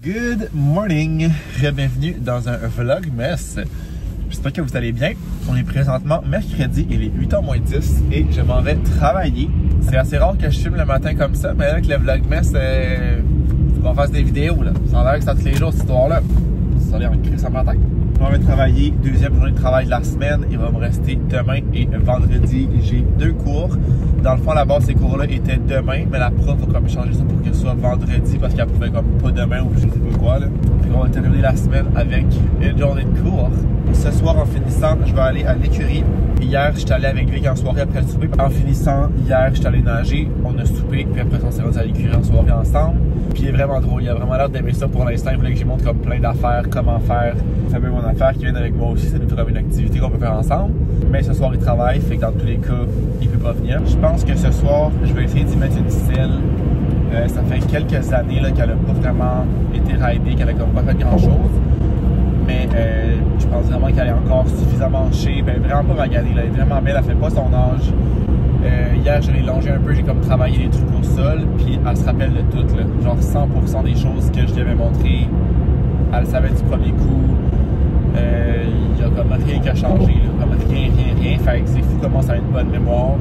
Good morning! Bienvenue dans un vlogmas. J'espère que vous allez bien. On est présentement mercredi, il est 8h moins 10 et je m'en vais travailler. C'est assez rare que je filme le matin comme ça, mais avec le vlogmas, faut qu'on fasse des vidéos. Là. Ça a l'air que c'est tous les jours cette histoire-là. Ça a l'air en crise ce matin. Je m'en vais travailler, deuxième journée de travail de la semaine. Il va me rester demain et vendredi. J'ai 2 cours. Dans le fond, à la base, ces cours-là étaient demain, mais la prof a comme changé ça pour que ce soit vendredi parce qu'elle pouvait comme pas demain ou je sais pas quoi. Là. Puis on va terminer la semaine avec une journée de cours. Ce soir, en finissant, je vais aller à l'écurie. Hier, j'étais allé avec Vic en soirée après le souper. En finissant, hier, j'étais allé nager. On a soupé, puis après, on s'est rendu à l'écurie en soirée ensemble. Puis il est vraiment drôle. Il a vraiment l'air d'aimer ça pour l'instant. Il voulait que je montre comme plein d'affaires, comment faire. Il fait même mon affaire qui vient avec moi aussi. Ça nous fait comme une activité qu'on peut faire ensemble. Mais ce soir, il travaille. Fait que dans tous les cas, il peut pas venir. Je pense que ce soir, je vais essayer d'y mettre une selle. Ça fait quelques années qu'elle a pas vraiment été ridée, qu'elle a comme pas fait grand-chose. Mais je pense vraiment qu'elle est encore suffisamment shape. Elle est vraiment pas maganée, elle est vraiment belle, elle fait pas son âge. Hier, je l'ai longé un peu, j'ai comme travaillé les trucs au sol, puis elle se rappelle de tout, là. Genre 100% des choses que je lui avais montrées, elle le savait du premier coup. Il y a comme rien qui a changé, là. Comme rien. Fait que c'est fou comment ça a une bonne mémoire.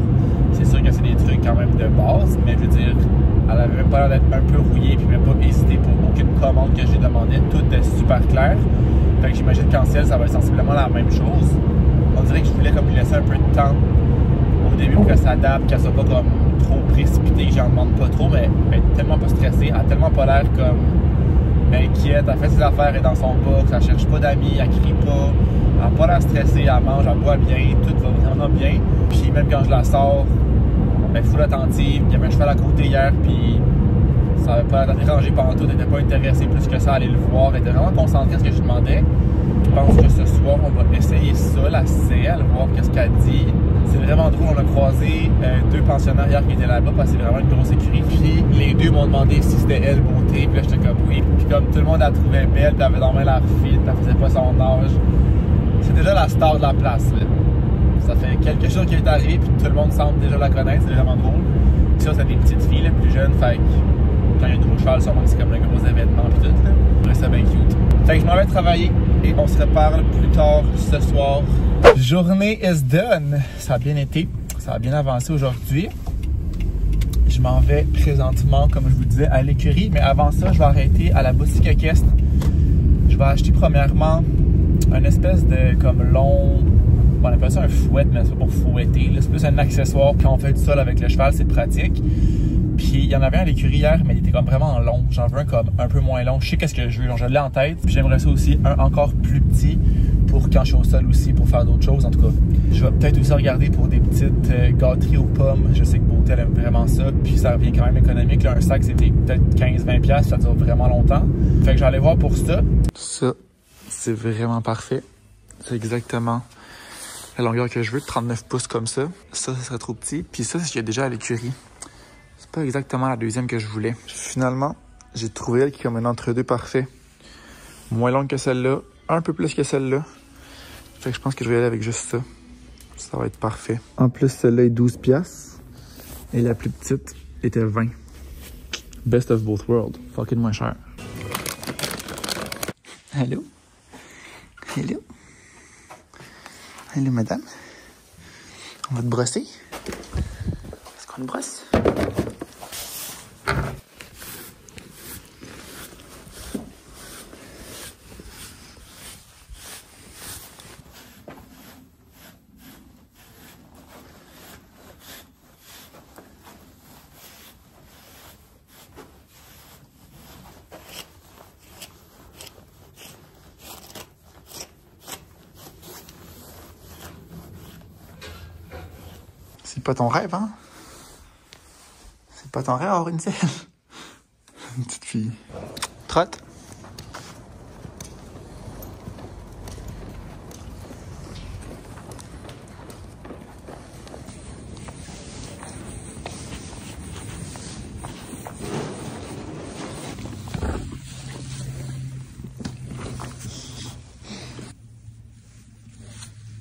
C'est sûr que c'est des trucs quand même de base, mais je veux dire, elle avait même pas l'air d'être un peu rouillée, puis même pas hésité pour aucune commande que j'ai demandé. Tout est super clair. Fait que j'imagine qu'en ciel, ça va être sensiblement la même chose. On dirait que je voulais comme lui laisser un peu de temps au début pour qu'elle s'adapte, qu'elle soit pas comme trop précipitée, que j'en demande pas trop, mais elle est tellement pas stressée, elle a tellement pas l'air comme inquiète, elle fait ses affaires, elle est dans son box, elle cherche pas d'amis, elle crie pas, elle a pas l'air stressée, elle mange, elle boit bien, tout va vraiment bien. Puis même quand je la sors, elle est full attentive, il y avait un cheval à côté hier, puis ça n'avait pas dérangé pendant tout, elle n'était pas intéressée plus que ça à aller le voir, elle était vraiment concentrée à ce que je demandais. Je pense que ce soir, on va essayer ça, la selle, voir qu'est-ce qu'elle dit. C'est vraiment drôle, on a croisé 2 pensionnaires hier qui étaient là-bas parce que c'est vraiment une grosse écurie. Puis les 2 m'ont demandé si c'était elle beauté, puis là j'étais comme oui. Puis comme tout le monde la trouvait belle, puis elle avait dormi la fit, elle faisait pas son âge. C'est déjà la star de la place, là. Ça fait quelque chose qui est arrivé, puis tout le monde semble déjà la connaître, c'est vraiment drôle. Puis ça, c'est des petites filles, là, plus jeunes, fait que quand il y a un nouveau cheval, sûrement c'est comme le gros événement, puis tout, là. Après, c'est bien cute. Fait que je m'en vais travailler et on se reparle plus tard ce soir. Journée is done. Ça a bien été, ça a bien avancé aujourd'hui. Je m'en vais présentement, comme je vous disais, à l'écurie, mais avant ça, je vais arrêter à la boutique équestre. Je vais acheter premièrement une espèce de comme long... On appelle ça un fouet, mais c'est pas pour fouetter. C'est plus un accessoire quand on fait du sol avec le cheval, c'est pratique. Puis il y en avait un à l'écurie hier, mais il était comme vraiment long. J'en veux un comme un peu moins long. Je sais qu'est-ce que je veux, donc je l'ai en tête. Puis j'aimerais ça aussi un encore plus petit pour quand je suis au sol aussi, pour faire d'autres choses. En tout cas, je vais peut-être aussi regarder pour des petites gâteries aux pommes. Je sais que Beauté aime vraiment ça. Puis ça revient quand même économique. Là, un sac, c'était peut-être 15-20$. Ça dure vraiment longtemps. Fait que je vais aller voir pour ça. Ça, c'est vraiment parfait. C'est exactement la longueur que je veux, 39 pouces comme ça. Ça serait trop petit. Puis ça, c'est ce qu'il y a déjà à l'écurie. C'est pas exactement la deuxième que je voulais. Finalement, j'ai trouvé elle qui est comme un entre-deux parfait. Moins longue que celle-là, un peu plus que celle-là. Fait que je pense que je vais y aller avec juste ça. Ça va être parfait. En plus, celle-là est 12$. Et la plus petite était 20$. Best of both worlds. Fucking moins cher. Hello? Hello? Hello, madame. On va te brosser? Est-ce qu'on te brosse? C'est pas ton rêve, hein? C'est pas ton rêve avoir une selle? Une petite fille. Trotte.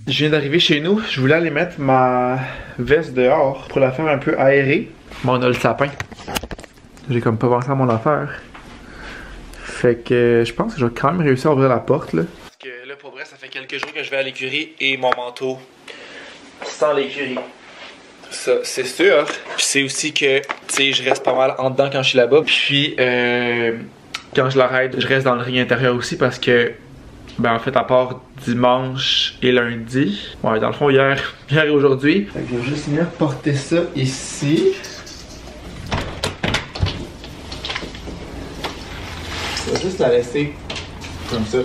Je viens d'arriver chez nous, je voulais aller mettre ma veste dehors pour la faire un peu aérer. Bon, on a le sapin. J'ai comme pas pensé à mon affaire. Fait que je pense que je vais quand même réussir à ouvrir la porte là. Parce que là pour vrai ça fait quelques jours que je vais à l'écurie et mon manteau sans l'écurie. Ça c'est sûr. Puis c'est aussi que tu sais je reste pas mal en dedans quand je suis là-bas. Puis quand je l'arrête je reste dans le ring intérieur aussi parce que ben en fait à part dimanche et lundi. Ouais dans le fond hier et aujourd'hui. Fait que je vais juste venir porter ça ici. Je vais juste la laisser comme ça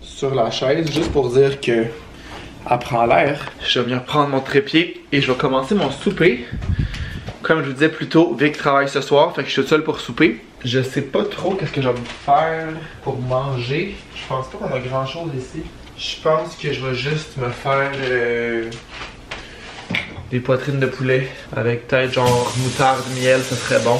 sur la chaise, juste pour dire que elle prend l'air. Je vais venir prendre mon trépied et je vais commencer mon souper. Comme je vous disais plus tôt, Vic travaille ce soir, fait que je suis tout seul pour souper. Je sais pas trop qu'est-ce que je vais me faire pour manger. Je pense pas qu'on a grand chose ici. Je pense que je vais juste me faire des poitrines de poulet avec peut-être genre moutarde, miel, ça serait bon.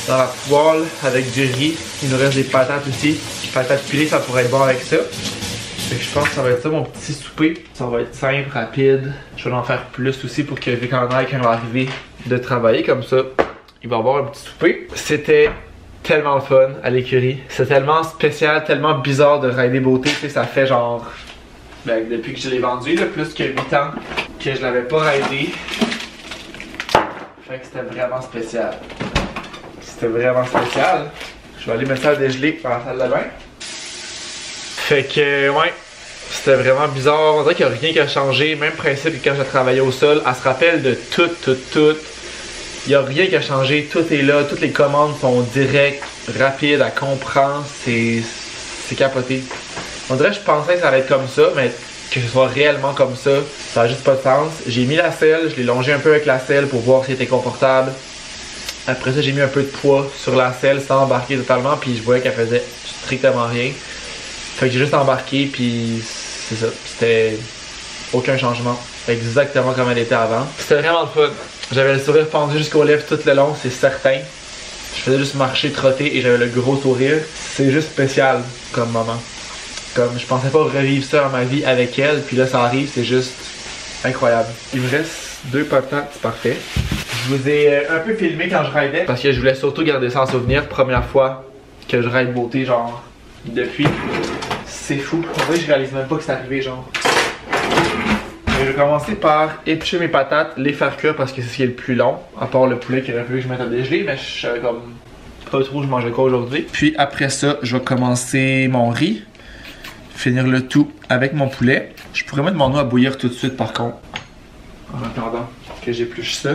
Dans la poêle avec du riz. Il nous reste des patates aussi. Patates pilées, ça pourrait être bon avec ça. Fait que je pense que ça va être ça mon petit souper. Ça va être simple, rapide. Je vais en faire plus aussi pour que Vic en aille quand il va arriver de travailler. Comme ça, il va avoir un petit souper. C'était tellement le fun à l'écurie. C'est tellement spécial, tellement bizarre de rider beauté. Tu sais, ça fait genre... Ben, depuis que je l'ai vendu, là, plus que 8 ans que je l'avais pas ridé. Fait que c'était vraiment spécial. C'était vraiment spécial. Je vais aller mettre ça à dégeler dans la salle de bain. Fait que, ouais, c'était vraiment bizarre. On dirait qu'il n'y a rien qui a changé. Même principe que quand j'ai travaillé au sol. Elle se rappelle de tout. Il n'y a rien qui a changé. Tout est là. Toutes les commandes sont directes, rapides, elle comprend. C'est capoté. On dirait que je pensais que ça allait être comme ça, mais que ce soit réellement comme ça, ça n'a juste pas de sens. J'ai mis la selle, je l'ai longé un peu avec la selle pour voir si elle était confortable. Après ça, j'ai mis un peu de poids sur la selle sans embarquer totalement, puis je voyais qu'elle faisait strictement rien. Fait que j'ai juste embarqué, puis c'est ça. C'était aucun changement. Exactement comme elle était avant. C'était vraiment le fun. J'avais le sourire pendu jusqu'aux lèvres tout le long, c'est certain. Je faisais juste marcher, trotter et j'avais le gros sourire. C'est juste spécial comme moment. Comme je pensais pas revivre ça dans ma vie avec elle, puis là ça arrive, c'est juste incroyable. Il me reste 2 patates, c'est parfait. Je vous ai un peu filmé quand je ridais parce que je voulais surtout garder ça en souvenir. Première fois que je ride beauté, genre depuis. C'est fou. En vrai, je réalise même pas que c'est arrivé, genre. Je vais commencer par éplucher mes patates, les faire cuire parce que c'est ce qui est le plus long. À part le poulet qu'il aurait fallu que je mette à dégeler, mais je savais comme pas trop je mangeais quoi aujourd'hui. Puis après ça, je vais commencer mon riz. Finir le tout avec mon poulet. Je pourrais mettre mon eau à bouillir tout de suite par contre. En attendant que j'épluche ça.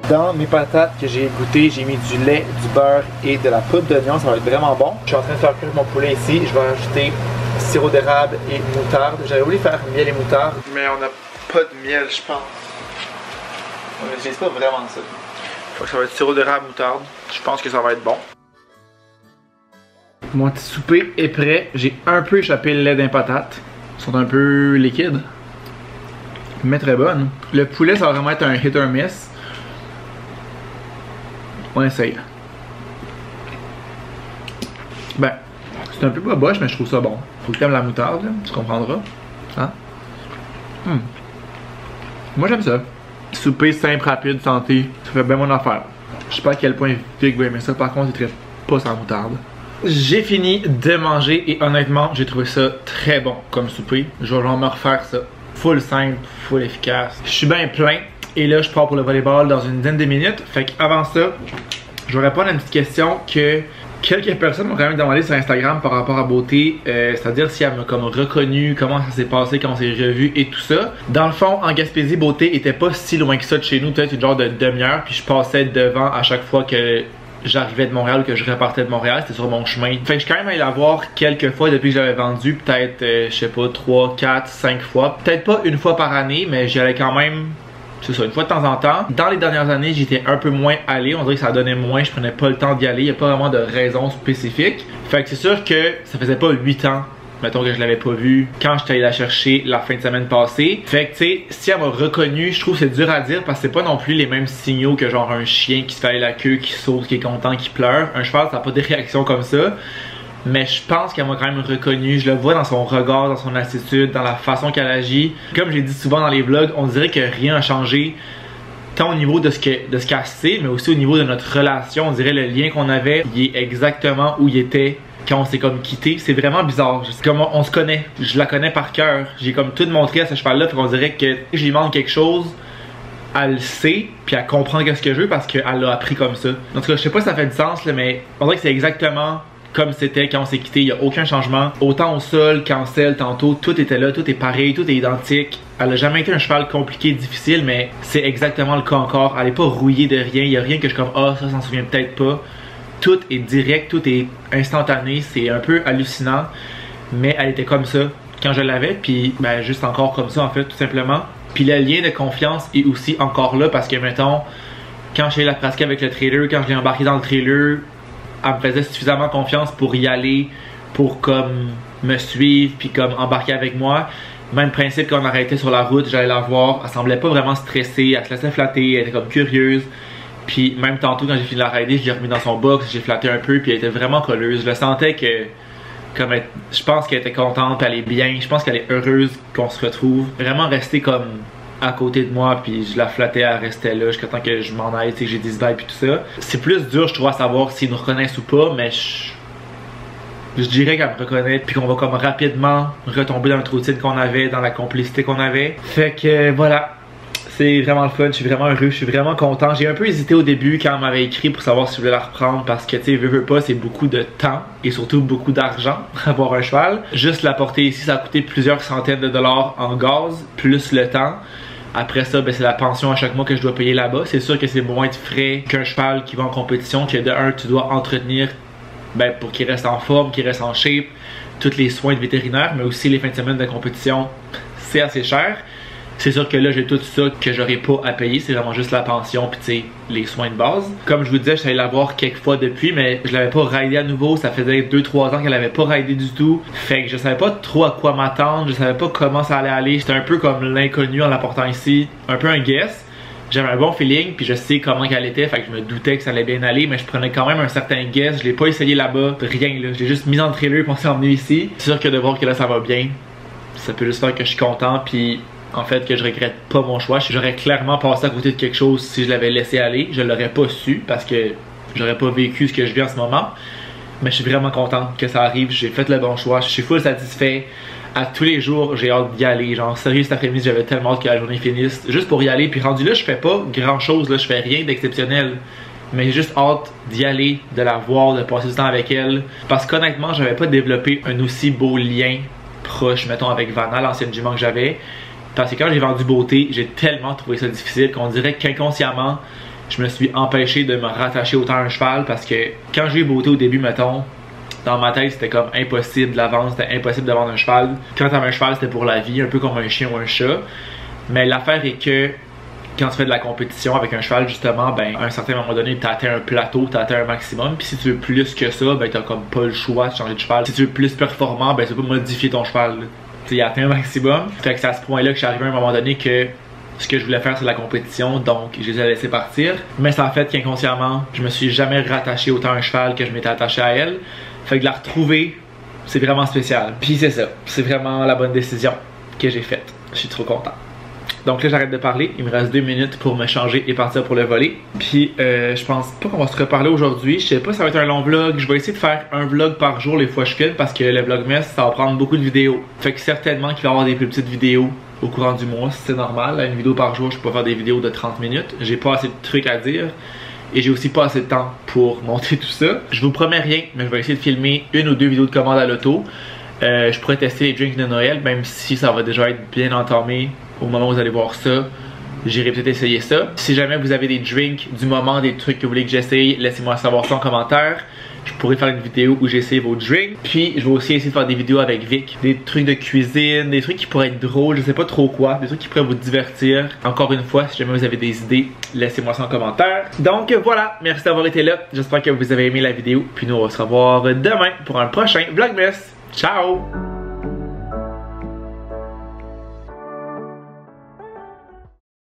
Dans mes patates que j'ai goûté, j'ai mis du lait, du beurre et de la poudre d'oignon. Ça va être vraiment bon. Je suis en train de faire cuire mon poulet ici. Je vais ajouter sirop d'érable et moutarde. J'avais voulu faire miel et moutarde, mais on n'a pas de miel, je pense. On n'utilise pas vraiment ça. Faut que ça va être sirop d'érable, moutarde. Je pense que ça va être bon. Mon petit souper est prêt. J'ai un peu échappé le lait d'un patate. Ils sont un peu liquides, mais très bonnes. Le poulet, ça va vraiment être un hit or miss. On essaye. Ben, c'est un peu boboche, mais je trouve ça bon. Faut que tu aimes la moutarde, là, tu comprendras. Hein? Moi, j'aime ça. Souper simple, rapide, santé, ça fait bien mon affaire. Je sais pas à quel point Vic va aimer ça, par contre, il traite pas sans moutarde. J'ai fini de manger et honnêtement, j'ai trouvé ça très bon comme souper. Je vais me refaire ça. Full simple, full efficace. Je suis bien plein. Et là, je pars pour le volleyball dans une dizaine de minutes. Fait qu'avant ça, je vais répondre à une petite question que quelques personnes m'ont quand même demandé sur Instagram par rapport à beauté. C'est-à-dire si elle m'a comme reconnu, comment ça s'est passé, comment on s'est revu et tout ça. Dans le fond, en Gaspésie, beauté était pas si loin que ça de chez nous. Peut-être une genre de demi-heure. Puis je passais devant à chaque fois que j'arrivais de Montréal ou que je repartais de Montréal, c'était sur mon chemin. Fait que je suis quand même allé la voir quelques fois depuis que j'avais vendu, peut-être, je sais pas, 3, 4, 5 fois. Peut-être pas une fois par année, mais j'y allais quand même, c'est ça, une fois de temps en temps. Dans les dernières années, j'étais un peu moins allé, on dirait que ça donnait moins, je prenais pas le temps d'y aller, il n'y a pas vraiment de raison spécifique. Fait que c'est sûr que ça faisait pas 8 ans, mettons que je l'avais pas vue quand j'étais allé la chercher la fin de semaine passée. Fait que tu sais, si elle m'a reconnu, je trouve que c'est dur à dire parce que c'est pas non plus les mêmes signaux que genre un chien qui se fait aller la queue, qui saute, qui est content, qui pleure. Un cheval, ça n'a pas des réactions comme ça. Mais je pense qu'elle m'a quand même reconnu. Je le vois dans son regard, dans son attitude, dans la façon qu'elle agit. Comme je l'ai dit souvent dans les vlogs, on dirait que rien n'a changé. Tant au niveau de ce qu'elle sait, mais aussi au niveau de notre relation. On dirait le lien qu'on avait, il est exactement où il était quand on s'est comme quitté. C'est vraiment bizarre. Comme on se connaît, je la connais par cœur. J'ai comme tout montré à ce cheval-là, fait qu'on dirait que je lui demande quelque chose, elle le sait, puis elle comprend ce que je veux parce qu'elle l'a appris comme ça. En tout cas, je sais pas si ça fait du sens, là, mais on dirait que c'est exactement comme c'était quand on s'est quitté. Il n'y a aucun changement. Autant au sol qu'en selle, tantôt, tout était là, tout est pareil, tout est identique. Elle a jamais été un cheval compliqué, difficile, mais c'est exactement le cas encore. Elle n'est pas rouillée de rien. Il n'y a rien que je suis comme « Ah, ça s'en souvient peut-être pas ». Tout est direct, tout est instantané, c'est un peu hallucinant, mais elle était comme ça quand je l'avais, puis ben, juste encore comme ça en fait, tout simplement. Puis le lien de confiance est aussi encore là parce que, mettons, quand j'ai la pratiquer avec le trailer, quand je l'ai embarqué dans le trailer, elle me faisait suffisamment confiance pour y aller, pour comme me suivre, puis comme embarquer avec moi. Même principe quand on arrêtait sur la route, j'allais la voir, elle semblait pas vraiment stressée, elle se laissait flatter, elle était comme curieuse. Puis même tantôt quand j'ai fini de la rider, je l'ai remis dans son box, j'ai flatté un peu, puis elle était vraiment colleuse. Je le sentais que, comme je pense qu'elle était contente, elle est bien, je pense qu'elle est heureuse qu'on se retrouve. Vraiment rester comme à côté de moi, puis je la flattais, elle restait là jusqu'à temps que je m'en aille, tu sais, que j'ai dit bye puis tout ça. C'est plus dur, je trouve, à savoir s'ils nous reconnaissent ou pas, mais je dirais qu'elle me reconnaît, puis qu'on va comme rapidement retomber dans le routine qu'on avait, dans la complicité qu'on avait. Fait que voilà. C'est vraiment le fun, je suis vraiment heureux, je suis vraiment content. J'ai un peu hésité au début quand elle m'avait écrit pour savoir si je voulais la reprendre parce que tu sais, veux pas, c'est beaucoup de temps et surtout beaucoup d'argent avoir un cheval. Juste la porter ici, ça a coûté plusieurs centaines de dollars en gaz, plus le temps. Après ça, ben, c'est la pension à chaque mois que je dois payer là-bas. C'est sûr que c'est moins de frais qu'un cheval qui va en compétition, que de un, tu dois entretenir ben, pour qu'il reste en forme, qu'il reste en shape, tous les soins de vétérinaire, mais aussi les fins de semaine de compétition, c'est assez cher. C'est sûr que là, j'ai tout ça que j'aurais pas à payer. C'est vraiment juste la pension puis tu sais, les soins de base. Comme je vous disais, je suis allé la voir quelques fois depuis, mais je l'avais pas ridé à nouveau. Ça faisait 2-3 ans qu'elle avait pas ridé du tout. Fait que je savais pas trop à quoi m'attendre. Je savais pas comment ça allait aller. C'était un peu comme l'inconnu en la portant ici. Un peu un guess. J'avais un bon feeling puis je sais comment qu'elle était. Fait que je me doutais que ça allait bien aller, mais je prenais quand même un certain guess. Je l'ai pas essayé là-bas. Rien là. Je l'ai juste mis dans le trailer pour s'en venir ici. C'est sûr que de voir que là, ça va bien, ça peut juste faire que je suis content puis en fait que je regrette pas mon choix. J'aurais clairement passé à côté de quelque chose si je l'avais laissé aller. Je l'aurais pas su parce que j'aurais pas vécu ce que je vis en ce moment. Mais je suis vraiment content que ça arrive. J'ai fait le bon choix. Je suis full satisfait. À tous les jours, j'ai hâte d'y aller. Genre sérieux, cet après-midi, j'avais tellement hâte que la journée finisse. Juste pour y aller. Puis rendu là, je fais pas grand chose. Là, je fais rien d'exceptionnel. Mais j'ai juste hâte d'y aller, de la voir, de passer du temps avec elle. Parce qu'honnêtement, j'avais pas développé un aussi beau lien proche, mettons, avec Vanna, l'ancienne jument que j'avais. Parce que quand j'ai vendu Beauté, j'ai tellement trouvé ça difficile qu'on dirait qu'inconsciemment, je me suis empêché de me rattacher autant à un cheval parce que quand j'ai eu Beauté au début, mettons, dans ma tête, c'était comme impossible de la vendre, c'était impossible de vendre un cheval. Quand t'avais un cheval, c'était pour la vie, un peu comme un chien ou un chat. Mais l'affaire est que quand tu fais de la compétition avec un cheval, justement, ben, à un certain moment donné, t'as atteint un plateau, t'as atteint un maximum. Puis si tu veux plus que ça, ben, t'as comme pas le choix de changer de cheval. Si tu veux plus performant, ben, tu peux modifier ton cheval. Il a atteint un maximum. Fait que c'est à ce point-là que je suis arrivé à un moment donné que ce que je voulais faire c'est la compétition, donc je les ai laissés partir. Mais ça a fait qu'inconsciemment, je me suis jamais rattaché autant à un cheval que je m'étais attaché à elle. Fait que de la retrouver, c'est vraiment spécial. Puis c'est ça, c'est vraiment la bonne décision que j'ai faite. Je suis trop content. Donc là j'arrête de parler, il me reste 2 minutes pour me changer et partir pour le voler. Puis je pense pas qu'on va se reparler aujourd'hui, je sais pas si ça va être un long vlog. Je vais essayer de faire un vlog par jour les fois que je filme parce que le vlogmas ça va prendre beaucoup de vidéos. Fait que certainement qu'il va y avoir des plus petites vidéos au courant du mois, c'est normal. Là, une vidéo par jour, je peux pas faire des vidéos de 30 minutes. J'ai pas assez de trucs à dire. Et j'ai aussi pas assez de temps pour monter tout ça. Je vous promets rien, mais je vais essayer de filmer 1 ou 2 vidéos de commande à l'auto. Je pourrais tester les drinks de Noël, même si ça va déjà être bien entamé au moment où vous allez voir ça. j'irai peut-être essayer ça. Si jamais vous avez des drinks du moment, des trucs que vous voulez que j'essaye, laissez-moi savoir ça en commentaire. Je pourrais faire une vidéo où j'essaie vos drinks. Puis je vais aussi essayer de faire des vidéos avec Vic. Des trucs de cuisine, des trucs qui pourraient être drôles, je sais pas trop quoi. Des trucs qui pourraient vous divertir. Encore une fois, si jamais vous avez des idées, laissez-moi ça en commentaire. Donc voilà, merci d'avoir été là. J'espère que vous avez aimé la vidéo. Puis nous on va se revoir demain pour un prochain Vlogmas. Ciao!